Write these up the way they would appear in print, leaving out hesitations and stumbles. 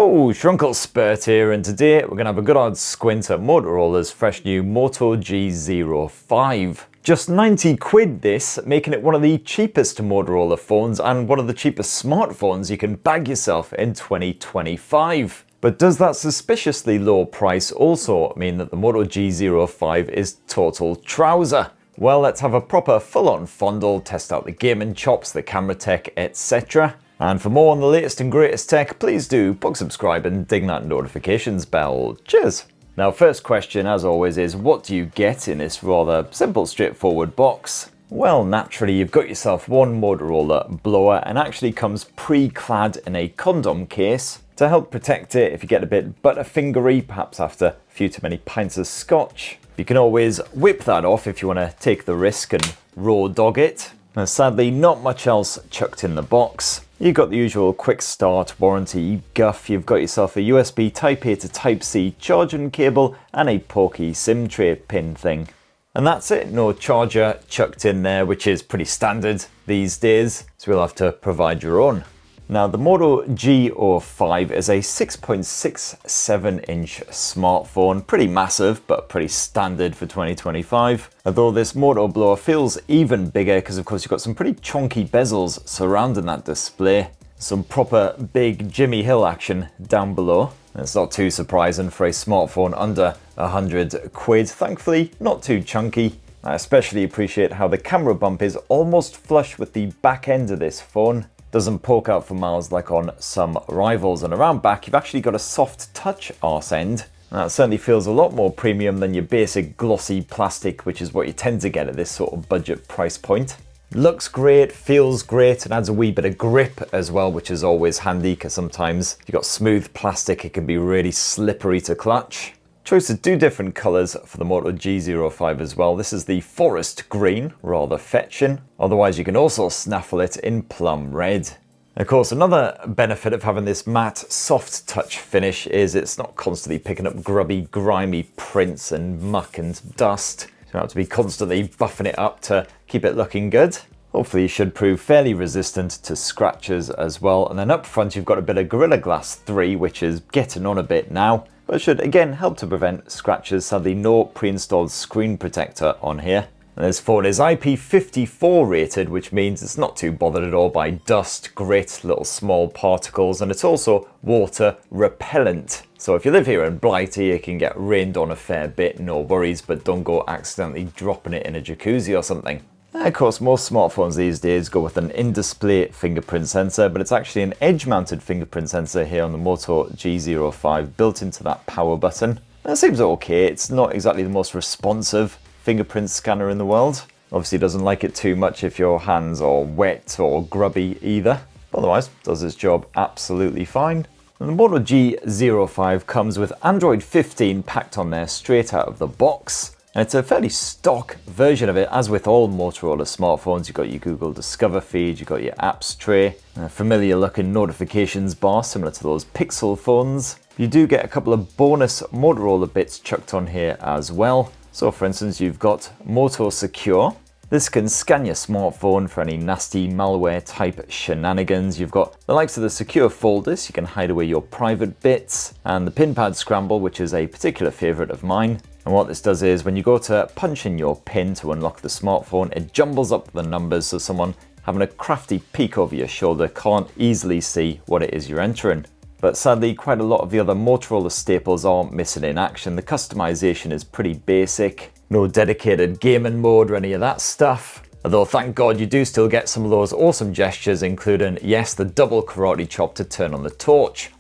Yo, Shrunkle Spurt here, and today we're going to have a good old squint at Motorola's fresh new Moto G05. Just 90 quid this, making it one of the cheapest Motorola phones and one of the cheapest smartphones you can bag yourself in 2025. But does that suspiciously low price also mean that the Moto G05 is total trouser? Well, let's have a proper full-on fondle, test out the gaming chops, the camera tech, etc. And for more on the latest and greatest tech, please do subscribe and ding that notifications bell. Cheers! Now, first question, as always, is what do you get in this rather simple, straightforward box? Well, naturally, you've got yourself one Motorola blower, and actually comes pre-clad in a condom case to help protect it if you get a bit butterfingery, perhaps after a few too many pints of scotch. You can always whip that off if you want to take the risk and raw dog it. Now, sadly, not much else chucked in the box. You've got the usual quick start warranty guff. You've got yourself a USB Type A to Type C charging cable and a porky SIM tray pin thing. And that's it, no charger chucked in there, which is pretty standard these days, so you'll have to provide your own. Now, the Moto G05 is a 6.67-inch smartphone, pretty massive, but pretty standard for 2025. Although this Moto blower feels even bigger because, of course, you've got some pretty chunky bezels surrounding that display. Some proper big Jimmy Hill action down below. It's not too surprising for a smartphone under 100 quid. Thankfully, not too chunky. I especially appreciate how the camera bump is almost flush with the back end of this phone. Doesn't poke out for miles like on some rivals, and around back you've actually got a soft touch arse end. That certainly feels a lot more premium than your basic glossy plastic, which is what you tend to get at this sort of budget price point. Looks great, feels great, and adds a wee bit of grip as well, which is always handy because sometimes if you've got smooth plastic it can be really slippery to clutch. Choice of two different colours for the Moto G05 as well. This is the forest green, rather fetching. Otherwise you can also snaffle it in plum red. Of course, another benefit of having this matte, soft touch finish is it's not constantly picking up grubby, grimy prints and muck and dust. You don't have to be constantly buffing it up to keep it looking good. Hopefully it should prove fairly resistant to scratches as well. And then up front you've got a bit of Gorilla Glass 3, which is getting on a bit now, but should again help to prevent scratches. Sadly, no pre-installed screen protector on here. And this phone is IP54 rated, which means it's not too bothered at all by dust, grit, little small particles, and it's also water repellent. So if you live here in Blighty, it can get rained on a fair bit, no worries, but don't go accidentally dropping it in a jacuzzi or something. Of course, most smartphones these days go with an in-display fingerprint sensor, but it's actually an edge-mounted fingerprint sensor here on the Moto G05 built into that power button. And it seems okay. It's not exactly the most responsive fingerprint scanner in the world. Obviously doesn't like it too much if your hands are wet or grubby either. Otherwise, does its job absolutely fine. And the Moto G05 comes with Android 15 packed on there straight out of the box. And it's a fairly stock version of it, as with all Motorola smartphones. You've got your Google Discover feed, you've got your apps tray, a familiar looking notifications bar similar to those Pixel phones. You do get a couple of bonus Motorola bits chucked on here as well. So for instance, you've got Moto Secure. This can scan your smartphone for any nasty malware type shenanigans. You've got the likes of the secure folders, you can hide away your private bits, and the pin pad scramble, which is a particular favourite of mine. And what this does is when you go to punch in your pin to unlock the smartphone, it jumbles up the numbers so someone having a crafty peek over your shoulder can't easily see what it is you're entering. But sadly, quite a lot of the other Motorola staples are missing in action. The customization is pretty basic. No dedicated gaming mode or any of that stuff. Although thank God you do still get some of those awesome gestures, including, yes, the double karate chop to turn on the torch.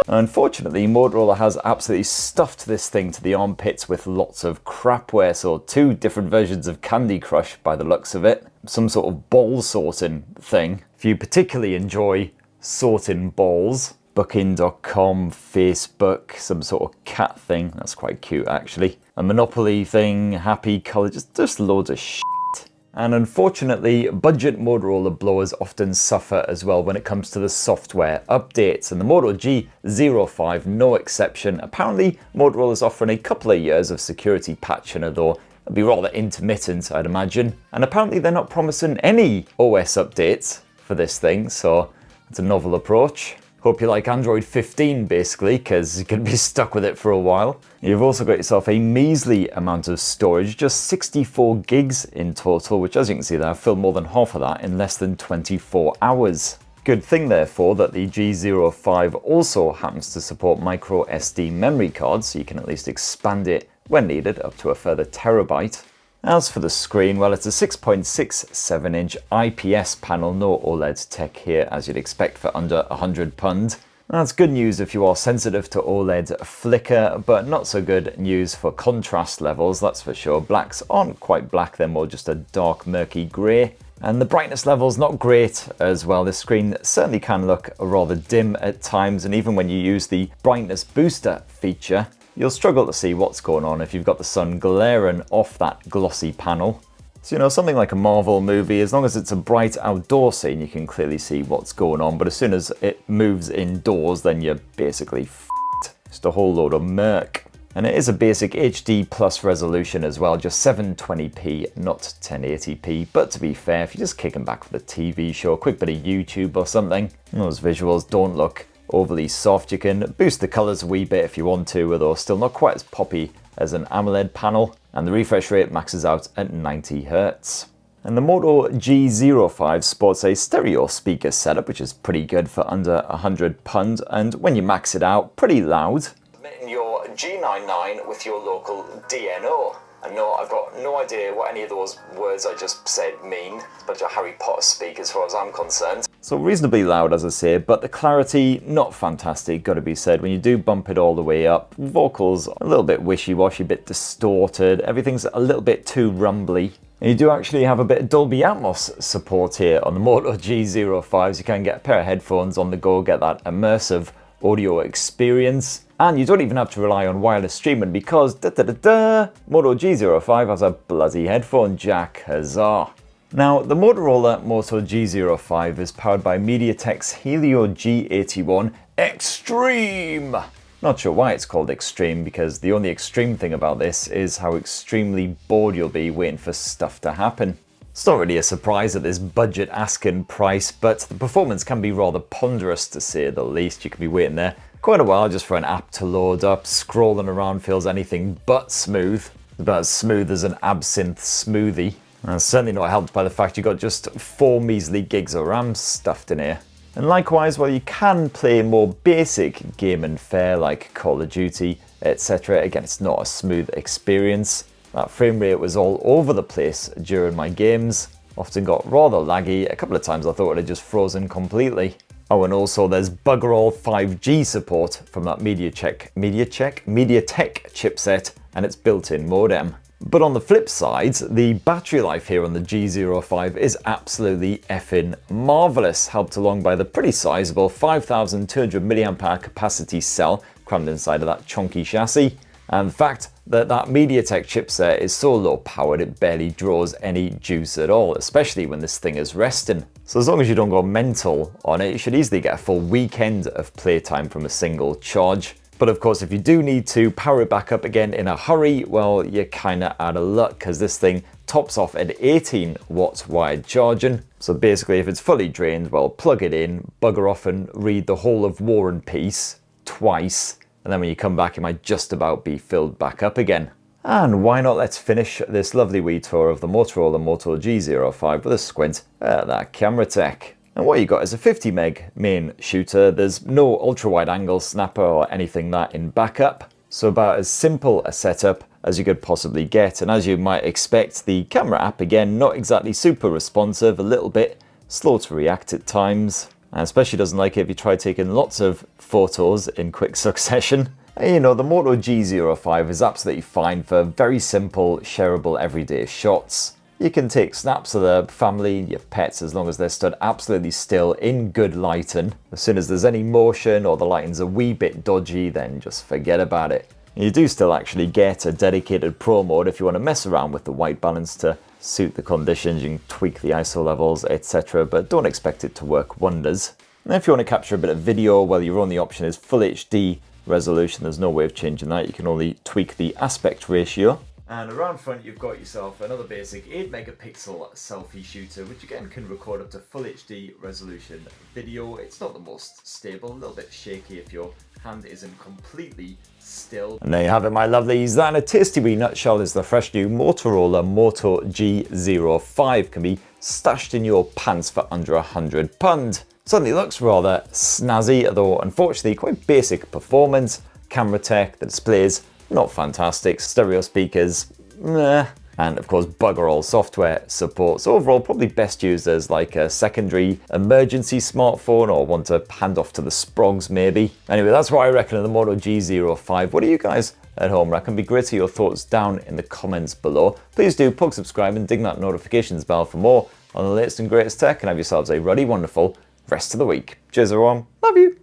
Unfortunately, Motorola has absolutely stuffed this thing to the armpits with lots of crapware, so two different versions of Candy Crush by the looks of it. Some sort of ball sorting thing. If you particularly enjoy sorting balls, Booking.com, Facebook, some sort of cat thing, that's quite cute actually. A Monopoly thing, Happy Colour, just loads of shit. And unfortunately, budget Motorola blowers often suffer as well when it comes to the software updates, and the Moto G05 no exception. Apparently, Motorola's offering a couple of years of security patching, although it'll be rather intermittent, I'd imagine. And apparently they're not promising any OS updates for this thing, so it's a novel approach. Hope you like Android 15 basically, because you're going to be stuck with it for a while. You've also got yourself a measly amount of storage, just 64 gigs in total, which as you can see there, I've filled more than half of that in less than 24 hours. Good thing therefore that the G05 also happens to support micro SD memory cards, so you can at least expand it when needed up to a further terabyte. As for the screen, well, it's a 6.67 inch IPS panel, no OLED tech here as you'd expect for under £100. That's good news if you are sensitive to OLED flicker, but not so good news for contrast levels, that's for sure. Blacks aren't quite black, they're more just a dark murky grey. And the brightness level's not great as well. The screen certainly can look rather dim at times, and even when you use the brightness booster feature, you'll struggle to see what's going on if you've got the sun glaring off that glossy panel. So, you know, something like a Marvel movie, as long as it's a bright outdoor scene, you can clearly see what's going on, but as soon as it moves indoors, then you're basically f***ed. Just a whole load of murk. And it is a basic HD plus resolution as well, just 720p, not 1080p. But to be fair, if you're just kicking back with a TV show, a quick bit of YouTube or something, those visuals don't look overly soft. You can boost the colors a wee bit if you want to, although still not quite as poppy as an AMOLED panel. And the refresh rate maxes out at 90 Hz. And the Moto G05 sports a stereo speaker setup, which is pretty good for under £100. And when you max it out, pretty loud. Your G99 with your local DNO. And no, I've got no idea what any of those words I just said mean. A bunch of Harry Potter speak as far as I'm concerned. So reasonably loud, as I say, but the clarity, not fantastic, gotta be said. When you do bump it all the way up, vocals a little bit wishy-washy, a bit distorted, everything's a little bit too rumbly. And you do actually have a bit of Dolby Atmos support here on the Moto G05, so you can get a pair of headphones on the go, get that immersive audio experience. And you don't even have to rely on wireless streaming because Moto G05 has a bloody headphone jack, huzzah. Now, the Motorola Moto G05 is powered by Mediatek's Helio G81 Extreme. Not sure why it's called Extreme, because the only extreme thing about this is how extremely bored you'll be waiting for stuff to happen. It's not really a surprise at this budget asking price, but the performance can be rather ponderous to say the least. You could be waiting there quite a while just for an app to load up. Scrolling around feels anything but smooth. About as smooth as an absinthe smoothie. And it's certainly not helped by the fact you got just 4 measly gigs of RAM stuffed in here. And likewise, while you can play more basic gaming fare like Call of Duty, etc., again, it's not a smooth experience. That frame rate was all over the place during my games. Often got rather laggy. A couple of times I thought it had just frozen completely. Oh, and also there's bugger all 5G support from that Mediatek chipset and its built-in modem. But on the flip side, the battery life here on the G05 is absolutely effing marvellous, helped along by the pretty sizable 5200 mAh capacity cell crammed inside of that chunky chassis. And the fact that that Mediatek chipset is so low powered it barely draws any juice at all, especially when this thing is resting. So as long as you don't go mental on it, you should easily get a full weekend of playtime from a single charge. But of course, if you do need to power it back up again in a hurry, well, you're kinda out of luck because this thing tops off at 18 watts wired charging. So basically, if it's fully drained, well, plug it in, bugger off and read the whole of War and Peace twice. And then when you come back, it might just about be filled back up again. And why not let's finish this lovely wee tour of the Motorola Moto G05 with a squint at that camera tech. And what you got is a 50 meg main shooter. There's no ultra wide angle snapper or anything that in backup. So about as simple a setup as you could possibly get. And as you might expect, the camera app again, not exactly super responsive, a little bit slow to react at times. And especially doesn't like it if you try taking lots of photos in quick succession. And you know, the Moto G05 is absolutely fine for very simple, shareable everyday shots. You can take snaps of the family, your pets, as long as they're stood absolutely still in good lighting. As soon as there's any motion or the lighting's a wee bit dodgy, then just forget about it. You do still actually get a dedicated pro mode if you want to mess around with the white balance to suit the conditions. You can tweak the ISO levels, etc., but don't expect it to work wonders. And if you want to capture a bit of video, well, your only option is full HD resolution. There's no way of changing that. You can only tweak the aspect ratio. And around front you've got yourself another basic 8 megapixel selfie shooter, which again can record up to full HD resolution video. It's not the most stable, a little bit shaky if your hand isn't completely still. And there you have it, my lovelies. That in a tasty wee nutshell is the fresh new Motorola Moto G05. Can be stashed in your pants for under £100. Certainly looks rather snazzy, although unfortunately quite basic performance. Camera tech, the displays not fantastic, stereo speakers, meh. And of course bugger all software support. So overall probably best used as like a secondary emergency smartphone or one to hand off to the sprogs maybe. Anyway, that's what I reckon of the Moto G05. What do you guys at home reckon? Be great to hear your thoughts down in the comments below. Please do PubG subscribe and ding that notifications bell for more on the latest and greatest tech, and have yourselves a ruddy wonderful rest of the week. Cheers everyone, love you.